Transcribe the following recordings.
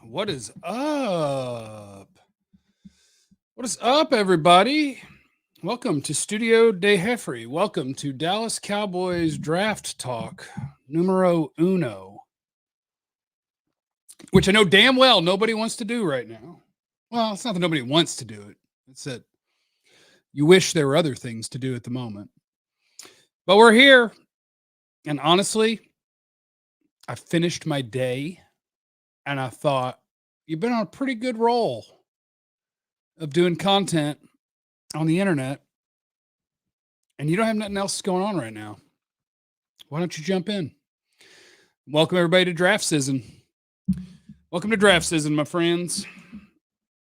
What is up? What is up, everybody? Welcome to Studio De Heffrey. Welcome to Dallas Cowboys Draft Talk numero uno, which I know damn well nobody wants to do right now. Well, it's not that nobody wants to do it. It's that you wish there were other things to do at the moment. But we're here. And honestly, I finished my day and I thought, you've been on a pretty good roll of doing content on the internet and you don't have nothing else going on right now. Why don't you jump in? Welcome everybody to draft season. Welcome to draft season, my friends.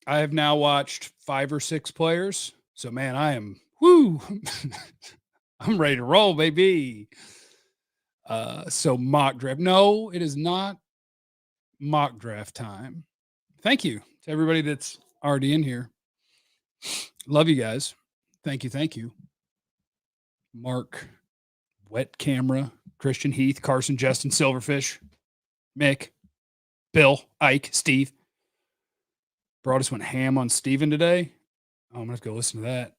I have now watched 5 or 6 players. So man, I am, I'm ready to roll, baby. So mock draft. No, it is not mock draft time. Thank you to everybody that's already in here. Love you guys. Thank you. Mark, Wet Camera, Christian Heath, Carson, Justin, Silverfish, Mick, Bill, Ike, Steve. Broadus went ham on Steven today. Oh, I'm going to have to go listen to that.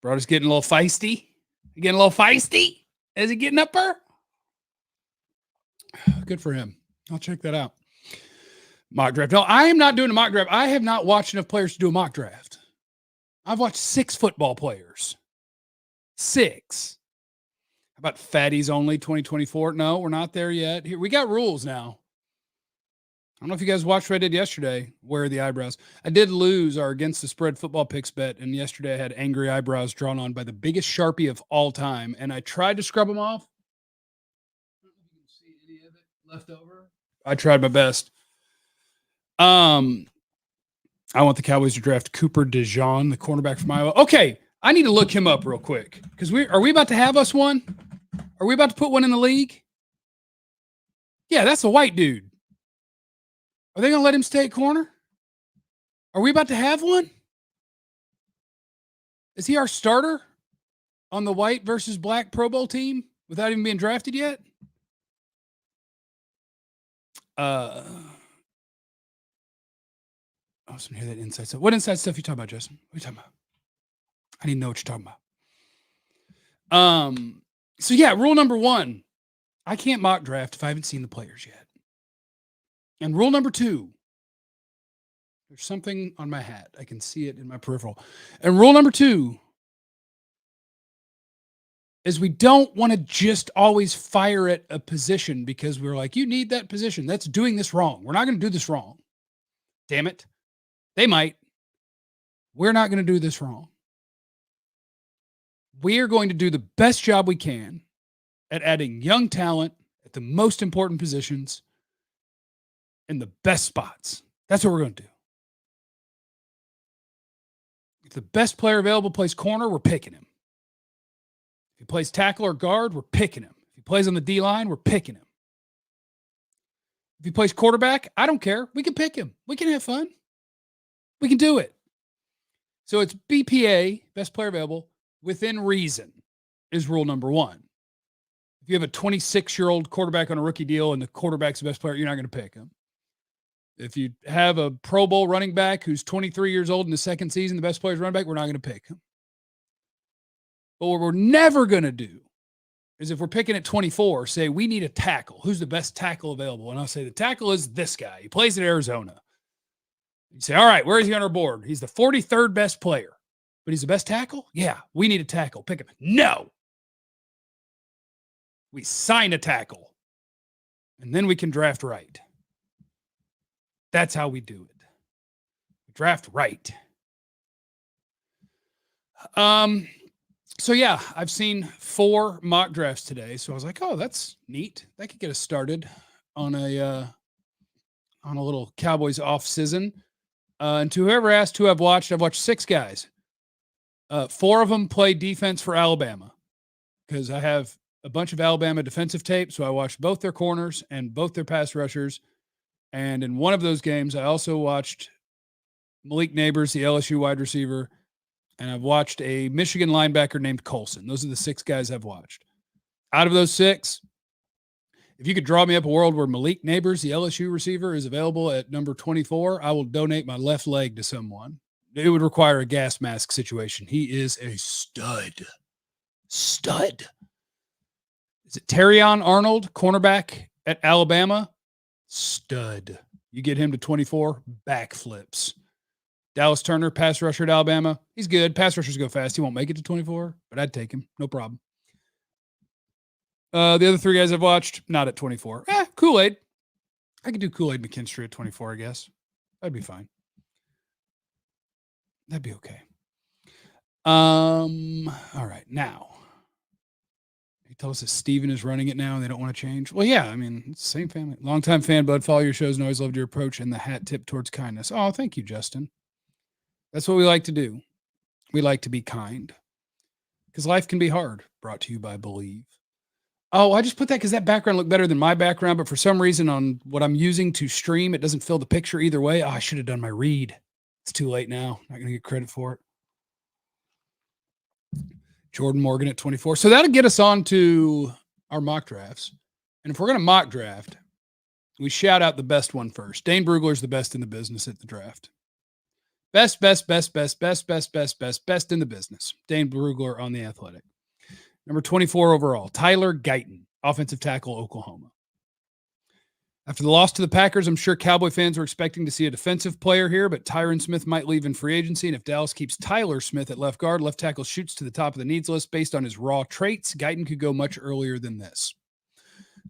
Broadus getting a little feisty. Getting a little feisty? Is he getting up there? Good for him. I'll check that out. Mock draft. No, I am not doing a mock draft. I have not watched enough players to do a mock draft. I've watched 6 football players. 6. How about fatties only 2024? No, we're not there yet. Here, we got rules now. I don't know if you guys watched what I did yesterday. Where are the eyebrows? I did lose our against the spread football picks bet, and yesterday I had angry eyebrows drawn on by the biggest Sharpie of all time, and I tried to scrub them off. I don't know if you can see any of it left over. I tried my best. I want the Cowboys to draft Cooper DeJean, the cornerback from Iowa. Okay, I need to look him up real quick because are we about to have us one? Are we about to put one in the league? Yeah, that's a white dude. Are they going to let him stay at corner? Are we about to have one? Is he our starter on the white versus black Pro Bowl team without even being drafted yet? I was hear that inside stuff. What inside stuff you talking about, Justin? What are you talking about? I need to know what you're talking about. So yeah, rule number 1, I can't mock draft if I haven't seen the players yet. And rule number 2, there's something on my hat. I can see it in my peripheral. And rule number 2 is we don't want to just always fire at a position because we're like, you need that position. That's doing this wrong. We're not going to do this wrong. Damn it. They might. We're not going to do this wrong. We are going to do the best job we can at adding young talent at the most important positions in the best spots. That's what we're going to do. If the best player available plays corner, we're picking him. If he plays tackle or guard, we're picking him. If he plays on the D-line, we're picking him. If he plays quarterback, I don't care. We can pick him. We can have fun. We can do it. So it's BPA, best player available, within reason is rule number 1. If you have a 26-year-old quarterback on a rookie deal and the quarterback's the best player, you're not going to pick him. If you have a Pro Bowl running back who's 23 years old in the second season, the best player's running back, we're not going to pick him. But what we're never going to do is if we're picking at 24, say we need a tackle. Who's the best tackle available? And I'll say the tackle is this guy. He plays at Arizona. You say, all right, where is he on our board? He's the 43rd best player, but he's the best tackle? Yeah, we need a tackle. Pick him. No. We sign a tackle, and then we can draft right. That's how we do it. We draft right. So yeah, I've seen 4 mock drafts today. So I was like, oh, that's neat. That could get us started on a little Cowboys off season. And to whoever asked who I've watched 6 guys. 4 of them play defense for Alabama because I have a bunch of Alabama defensive tape. So I watched both their corners and both their pass rushers. And in one of those games, I also watched Malik Neighbors, the LSU wide receiver, and I've watched a Michigan linebacker named Colson. Those are the 6 guys I've watched. Out of those 6, If you could draw me up a world where Malik Neighbors, the LSU receiver, is available at number 24, I will donate my left leg to someone. It would require a gas mask situation. He is a stud. Stud. Is it Terrion Arnold, cornerback at Alabama? Stud. You get him to 24, backflips. Dallas Turner, pass rusher at Alabama. He's good. Pass rushers go fast. He won't make it to 24, but I'd take him. No problem. The other three guys I've watched, not at 24. Kool-Aid. I could do Kool-Aid McKinstry at 24, I guess. That'd be fine. That'd be okay. All right. Now, he told us that Steven is running it now and they don't want to change. Well, yeah, I mean, it's the same family. Longtime fan, bud. Follow your shows and always loved your approach and the hat tip towards kindness. Oh, thank you, Justin. That's what we like to do. We like to be kind because life can be hard. Brought to you by Believe. Oh, I just put that because that background looked better than my background, but for some reason on what I'm using to stream, it doesn't fill the picture either way. Oh, I should have done my read. It's too late now. Not going to get credit for it. Jordan Morgan at 24. So that'll get us on to our mock drafts. And if we're going to mock draft, we shout out the best one first. Dane Brugler's the best in the business at the draft. Best in the business. Dane Brugler on The Athletic. Number 24 overall, Tyler Guyton, offensive tackle, Oklahoma. After the loss to the Packers, I'm sure Cowboy fans were expecting to see a defensive player here, but Tyron Smith might leave in free agency, and if Dallas keeps Tyler Smith at left guard, left tackle shoots to the top of the needs list based on his raw traits. Guyton could go much earlier than this.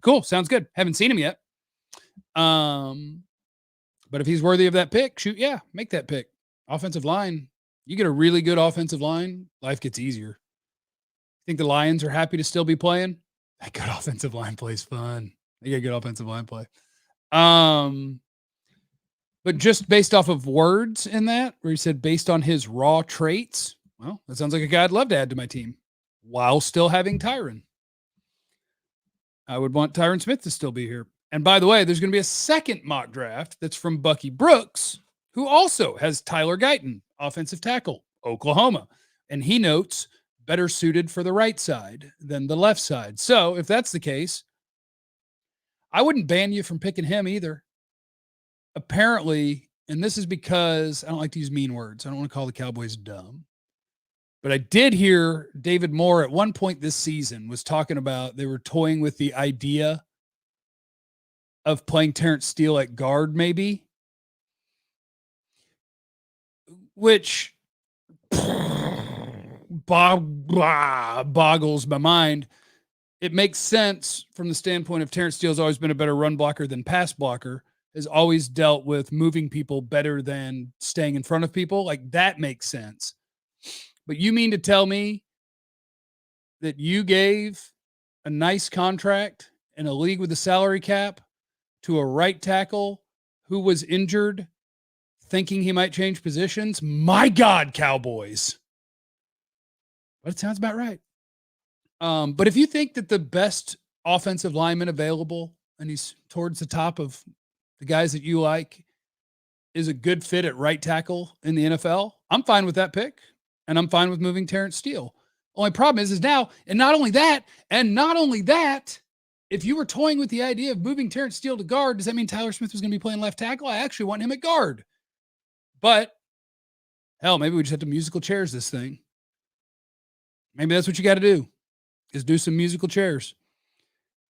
Cool, sounds good. Haven't seen him yet. But if he's worthy of that pick, shoot, yeah, make that pick. Offensive line, you get a really good offensive line, life gets easier. Think the Lions are happy to still be playing? That good offensive line play is fun. They get good offensive line play. But just based off of words in that, where he said based on his raw traits, well, that sounds like a guy I'd love to add to my team while still having Tyron. I would want Tyron Smith to still be here. And by the way, there's going to be a second mock draft that's from Bucky Brooks, who also has Tyler Guyton, offensive tackle, Oklahoma. And he notes better suited for the right side than the left side. So if that's the case, I wouldn't ban you from picking him either. Apparently, and this is because I don't like to use mean words. I don't want to call the Cowboys dumb. But I did hear David Moore at one point this season was talking about they were toying with the idea of playing Terrence Steele at guard maybe, which boggles my mind. It makes sense from the standpoint of Terrence Steele's always been a better run blocker than pass blocker, has always dealt with moving people better than staying in front of people. Like that makes sense. But you mean to tell me that you gave a nice contract in a league with a salary cap to a right tackle who was injured, thinking he might change positions? My God, Cowboys. But it sounds about right. But if you think that the best offensive lineman available, and he's towards the top of the guys that you like, is a good fit at right tackle in the NFL, I'm fine with that pick. And I'm fine with moving Terrence Steele. Only problem is now, and not only that, if you were toying with the idea of moving Terrence Steele to guard, does that mean Tyler Smith was going to be playing left tackle? I actually want him at guard. But hell, maybe we just have to musical chairs this thing. Maybe that's what you got to do, is do some musical chairs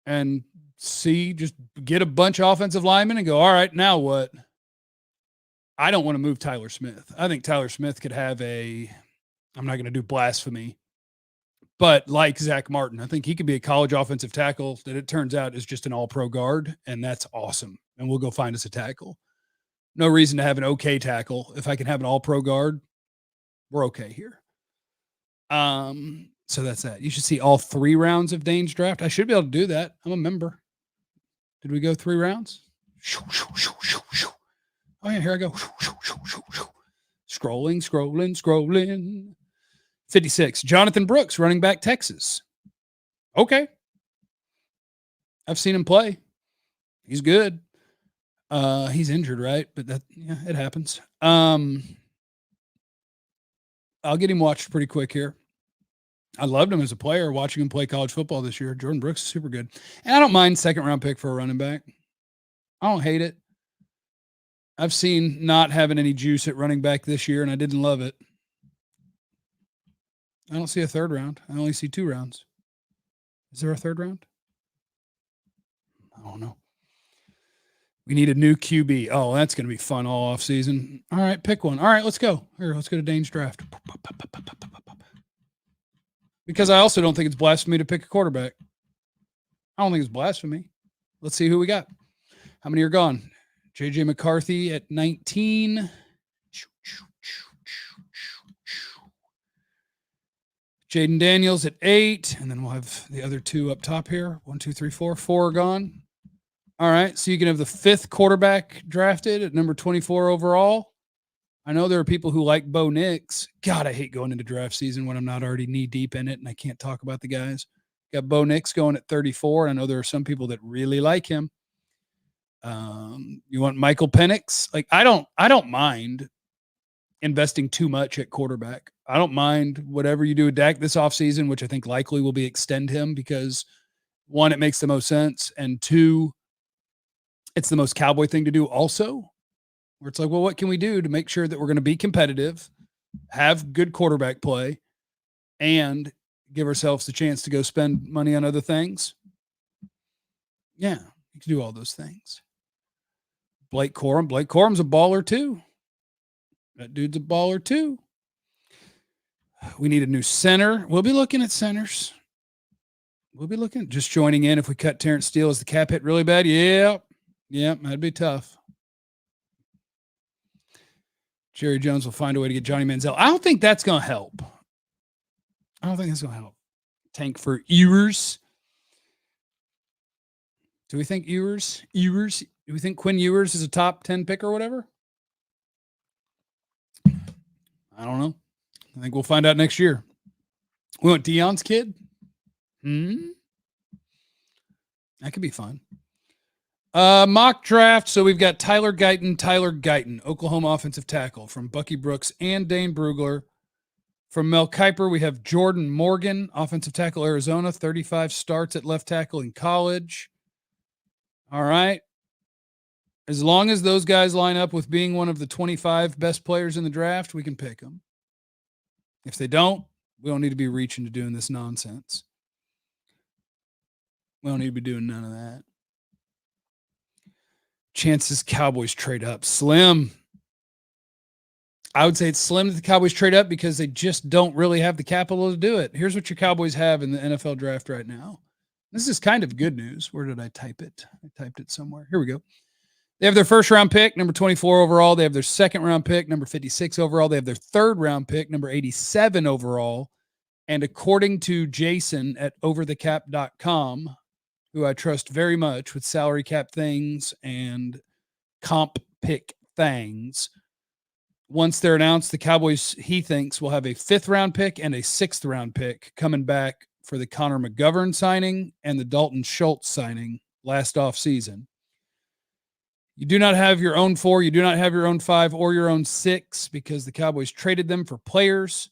and just get a bunch of offensive linemen and go, all right, now what? I don't want to move Tyler Smith. I think Tyler Smith could have I'm not going to do blasphemy, but like Zach Martin, I think he could be a college offensive tackle that it turns out is just an all-pro guard, and that's awesome. And we'll go find us a tackle. No reason to have an okay tackle. If I can have an all-pro guard, we're okay here. So that's that. You should see all 3 rounds of Dane's draft. I should be able to do that. I'm a member. Did we go 3 rounds? Oh, yeah, here I go. Scrolling. 56. Jonathan Brooks, running back, Texas. Okay. I've seen him play. He's good. He's injured, right? But it happens. I'll get him watched pretty quick here. I loved him as a player, watching him play college football this year. Jordan Brooks is super good. And I don't mind second round pick for a running back. I don't hate it. I've seen not having any juice at running back this year, and I didn't love it. I don't see a third round. I only see 2 rounds. Is there a third round? I don't know. We need a new QB. Oh, that's going to be fun all off season. All right, pick one. All right, let's go. Here, let's go to Dane's draft. Because I also don't think it's blasphemy to pick a quarterback. I don't think it's blasphemy. Let's see who we got. How many are gone? JJ McCarthy at 19. Jaden Daniels at 8. And then we'll have the other 2 up top here. 1, 2, 3, 4. 4 are gone. All right. So you can have the 5th quarterback drafted at number 24 overall. I know there are people who like Bo Nix. God, I hate going into draft season when I'm not already knee deep in it and I can't talk about the guys. Got Bo Nix going at 34. And I know there are some people that really like him. You want Michael Penix? Like, I don't mind investing too much at quarterback. I don't mind whatever you do with Dak this offseason, which I think likely will be extend him because 1, it makes the most sense. And 2, it's the most Cowboy thing to do also, where it's like, well, what can we do to make sure that we're going to be competitive, have good quarterback play, and give ourselves the chance to go spend money on other things? Yeah, you can do all those things. Blake Corum's a baller too. That dude's a baller too. We need a new center. We'll be looking at centers. We'll be looking, just joining in. If we cut Terrence Steele, is the cap hit really bad? Yeah, that'd be tough. Jerry Jones will find a way to get Johnny Manziel. I don't think that's going to help. Tank for Ewers. Do we think Ewers? Do we think Quinn Ewers is a top 10 pick or whatever? I don't know. I think we'll find out next year. We want Deion's kid? That could be fun. Mock draft. So we've got Tyler Guyton, Oklahoma offensive tackle from Bucky Brooks and Dane Brugler. From Mel Kiper, we have Jordan Morgan, offensive tackle, Arizona, 35 starts at left tackle in college. All right. As long as those guys line up with being one of the 25 best players in the draft, we can pick them. If they don't, we don't need to be reaching to doing this nonsense. We don't need to be doing none of that. Chances Cowboys trade up. Slim. I would say it's slim that the Cowboys trade up because they just don't really have the capital to do it. Here's what your Cowboys have in the NFL draft right now. This is kind of good news. Where did I type it? I typed it somewhere. Here we go. They have their first round pick, number 24 overall. They have their second round pick, number 56 overall. They have their third round pick, number 87 overall. And according to Jason at overthecap.com, who I trust very much with salary cap things and comp pick things, once they're announced, the Cowboys, he thinks, will have a 5th round pick and a 6th round pick coming back for the Connor McGovern signing and the Dalton Schultz signing last offseason. You do not have your own 4, you do not have your own 5 or your own 6 because the Cowboys traded them for players.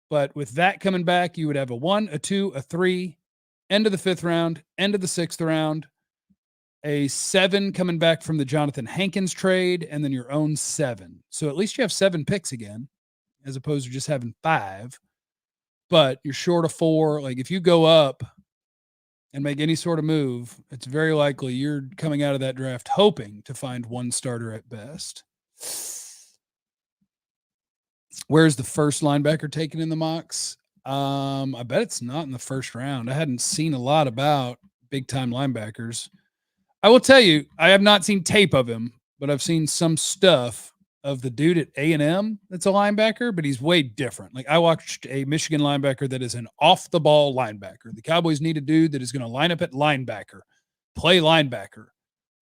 But with that coming back, you would have a 1, a 2, a 3, end of the 5th round, end of the 6th round, a 7 coming back from the Jonathan Hankins trade, and then your own 7. So at least you have 7 picks again, as opposed to just having 5. But you're short of 4. Like if you go up and make any sort of move, it's very likely you're coming out of that draft hoping to find one starter at best. Where's the first linebacker taken in the mocks? I bet it's not in the first round. I hadn't seen a lot about big-time linebackers. I will tell you, I have not seen tape of him, but I've seen some stuff of the dude at A&M that's a linebacker, but he's way different. Like I watched a Michigan linebacker that is an off-the-ball linebacker. The Cowboys need a dude that is going to line up at linebacker, play linebacker,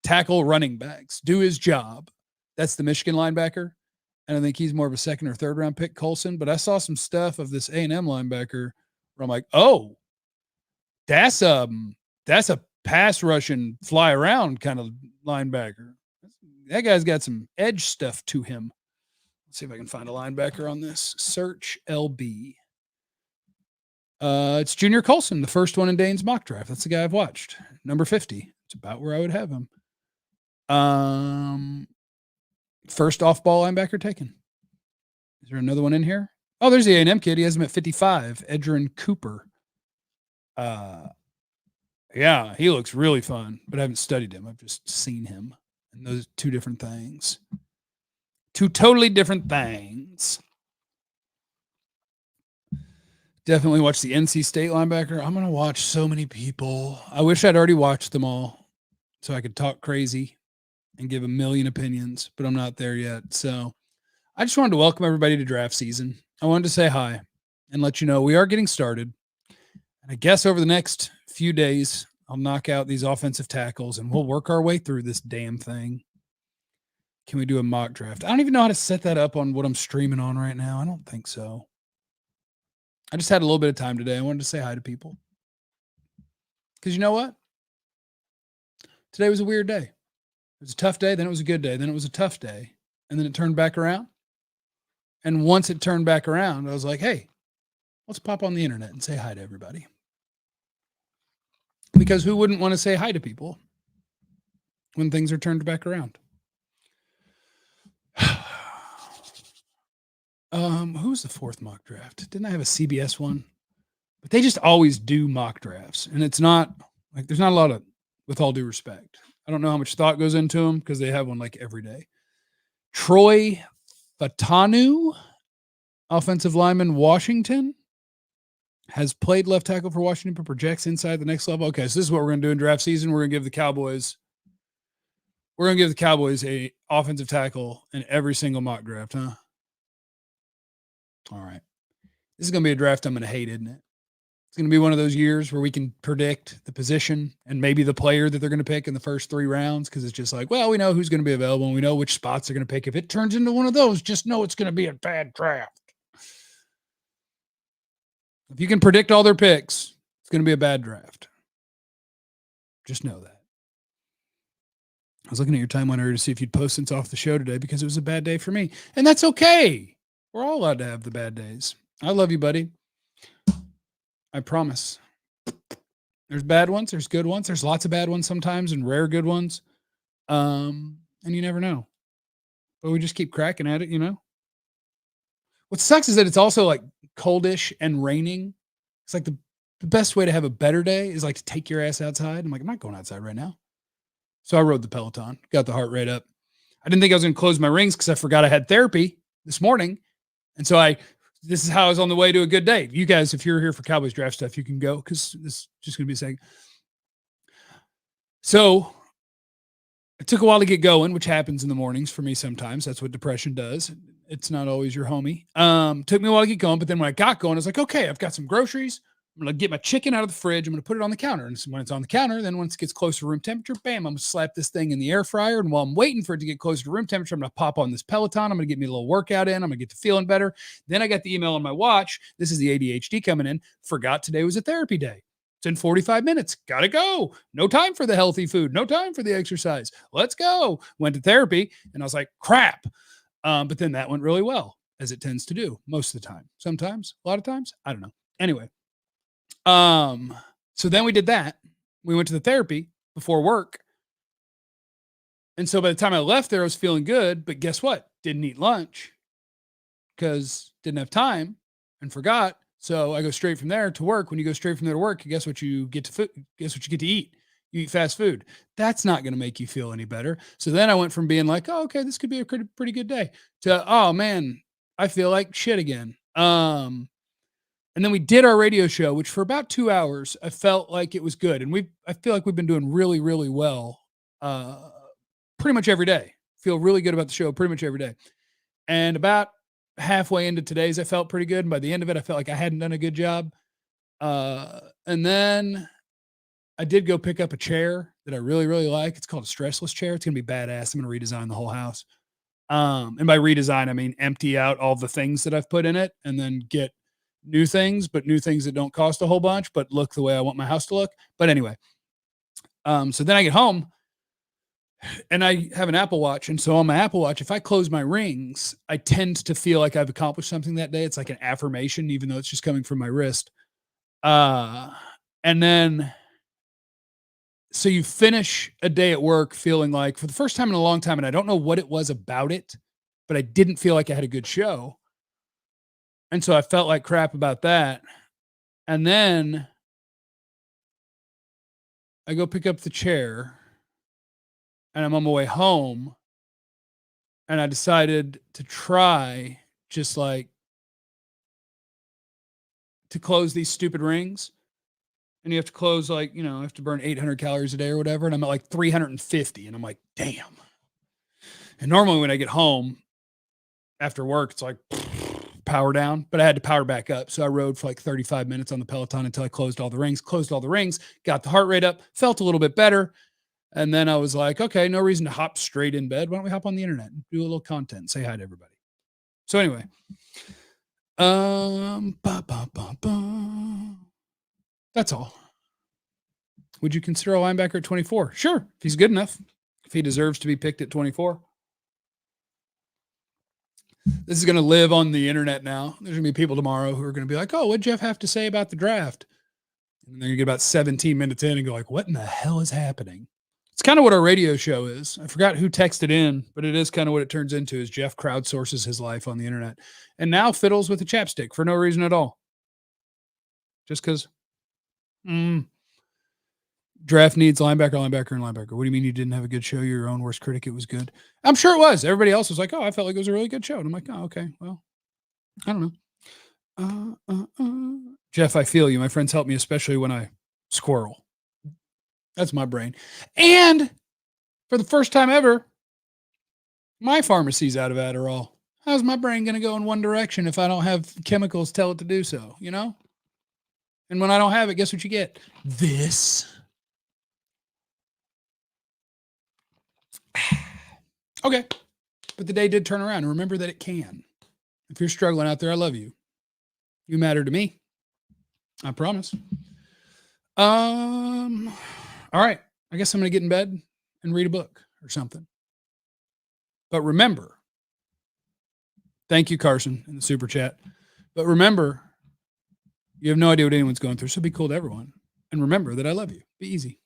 tackle running backs, do his job. That's the Michigan linebacker. And I think he's more of a 2nd or 3rd round pick, Colson. But I saw some stuff of this A&M linebacker where I'm like, oh, that's a pass rush and fly around kind of linebacker. That guy's got some edge stuff to him. Let's see if I can find a linebacker on this. Search LB. It's Junior Colson, the first one in Dane's mock draft. That's the guy I've watched. Number 50. It's about where I would have him. First off-ball linebacker taken. Is there another one in here? Oh, there's the A&M kid. He has him at 55. Edgerrin Cooper. Yeah, he looks really fun, but I haven't studied him. I've just seen him. And those two different things. Two totally different things. Definitely watch the NC State linebacker. I'm going to watch so many people. I wish I'd already watched them all so I could talk crazy and give a million opinions, but I'm not there yet. So I just wanted to welcome everybody to draft season. I wanted to say hi and let you know we are getting started. And I guess over the next few days, I'll knock out these offensive tackles and we'll work our way through this damn thing. Can we do a mock draft? I don't even know how to set that up on what I'm streaming on right now. I don't think so. I just had a little bit of time today. I wanted to say hi to people. Because you know what? Today was a weird day. It was a tough day, then it was a good day, then it was a tough day, and then it turned back around. And once it turned back around, I was like, hey, let's pop on the internet and say hi to everybody. Because who wouldn't want to say hi to people when things are turned back around? Who's the fourth mock draft? Didn't I have a CBS one? But they just always do mock drafts. And it's not like there's not a lot of, with all due respect. I don't know how much thought goes into them because they have one like every day. Troy Fatanu, offensive lineman, Washington, has played left tackle for Washington, but projects inside the next level. Okay, so this is what we're going to do in draft season. We're going to give the Cowboys a offensive tackle in every single mock draft, huh? All right. This is going to be a draft I'm going to hate, isn't it? It's going to be one of those years where we can predict the position and maybe the player that they're going to pick in the first 3 rounds because it's just like, well, we know who's going to be available and we know which spots they're going to pick. If it turns into one of those, just know it's going to be a bad draft. If you can predict all their picks, it's going to be a bad draft. Just know that. I was looking at your timeline earlier to see if you'd post since off the show today because it was a bad day for me. And that's okay. We're all allowed to have the bad days. I love you, buddy. I promise. There's bad ones. There's good ones. There's lots of bad ones sometimes and rare good ones. And you never know. But we just keep cracking at it, you know? What sucks is that it's also like coldish and raining. It's like the best way to have a better day is like to take your ass outside. I'm like, I'm not going outside right now. So I rode the Peloton, got the heart rate up. I didn't think I was going to close my rings because I forgot I had therapy this morning. And so this is how I was on the way to a good day. You guys, if you're here for Cowboys draft stuff, you can go because this is just going to be saying. So it took a while to get going, which happens in the mornings for me sometimes. That's what depression does. It's not always your homie. Took me a while to get going, but then when I got going, I was like, okay, I've got some groceries. I'm going to get my chicken out of the fridge. I'm going to put it on the counter. And when it's on the counter, then once it gets close to room temperature, bam, I'm going to slap this thing in the air fryer. And while I'm waiting for it to get closer to room temperature, I'm going to pop on this Peloton. I'm going to get me a little workout in. I'm going to get to feeling better. Then I got the email on my watch. This is the ADHD coming in. Forgot today was a therapy day. It's in 45 minutes. Got to go. No time for the healthy food. No time for the exercise. Let's go. Went to therapy. And I was like, crap. But then that went really well, as it tends to do most of the time. Sometimes, a lot of times, I don't know. Anyway. So then we did that. We went to the therapy before work. And so by the time I left there, I was feeling good, but guess what? Didn't eat lunch because didn't have time and forgot. So I go straight from there to work. When you go straight from there to work, guess what you get to eat? You eat fast food. That's not going to make you feel any better. So then I went from being like, oh, okay, this could be a pretty good day to, oh man, I feel like shit again. And then we did our radio show, which for about 2 hours, I felt like it was good. And I feel like we've been doing really, really well pretty much every day. Feel really good about the show pretty much every day. And about halfway into today's, I felt pretty good. And by the end of it, I felt like I hadn't done a good job. And then I did go pick up a chair that I really, really like. It's called a stressless chair. It's going to be badass. I'm going to redesign the whole house. And by redesign, I mean empty out all the things that I've put in it and then get new things that don't cost a whole bunch, but look the way I want my house to look. But anyway, so then I get home and I have an Apple Watch. And so on my Apple Watch, if I close my rings, I tend to feel like I've accomplished something that day. It's like an affirmation, even though it's just coming from my wrist. And then, so you finish a day at work feeling like, for the first time in a long time, and I don't know what it was about it, but I didn't feel like I had a good show. And so I felt like crap about that. And then I go pick up the chair and I'm on my way home. And I decided to try just like to close these stupid rings. And you have to close like, I have to burn 800 calories a day or whatever. And I'm at like 350. And I'm like, damn. And normally when I get home after work, it's like power down, but I had to power back up. So I rode for like 35 minutes on the Peloton until I closed all the rings, got the heart rate up, felt a little bit better. And then I was like, okay, no reason to hop straight in bed. Why don't we hop on the internet and do a little content, say hi to everybody. So anyway, that's all. Would you consider a linebacker at 24? Sure, if he's good enough, if he deserves to be picked at 24. This is going to live on the internet now. There's going to be people tomorrow who are going to be like, oh, what'd Jeff have to say about the draft? And then you get about 17 minutes in and go like, what in the hell is happening? It's kind of what our radio show is. I forgot who texted in, but it is kind of what it turns into, is Jeff crowdsources his life on the internet and now fiddles with a chapstick for no reason at all. Just because draft needs linebacker. What do you mean you didn't have a good show? You're your own worst critic. It was good. I'm sure it was. Everybody else was like, oh, I felt like it was a really good show. And I'm like, oh, okay. Well, I don't know. Jeff, I feel you. My friends help me, especially when I squirrel. That's my brain. And for the first time ever, my pharmacy's out of Adderall. How's my brain going to go in one direction if I don't have chemicals tell it to do so, And when I don't have it, guess what you get? This. Okay. But the day did turn around. And remember that it can. If you're struggling out there, I love you. You matter to me. I promise. All right. I guess I'm going to get in bed and read a book or something. But remember, thank you, Carson, in the super chat. But remember, you have no idea what anyone's going through, so be cool to everyone. And remember that I love you. Be easy.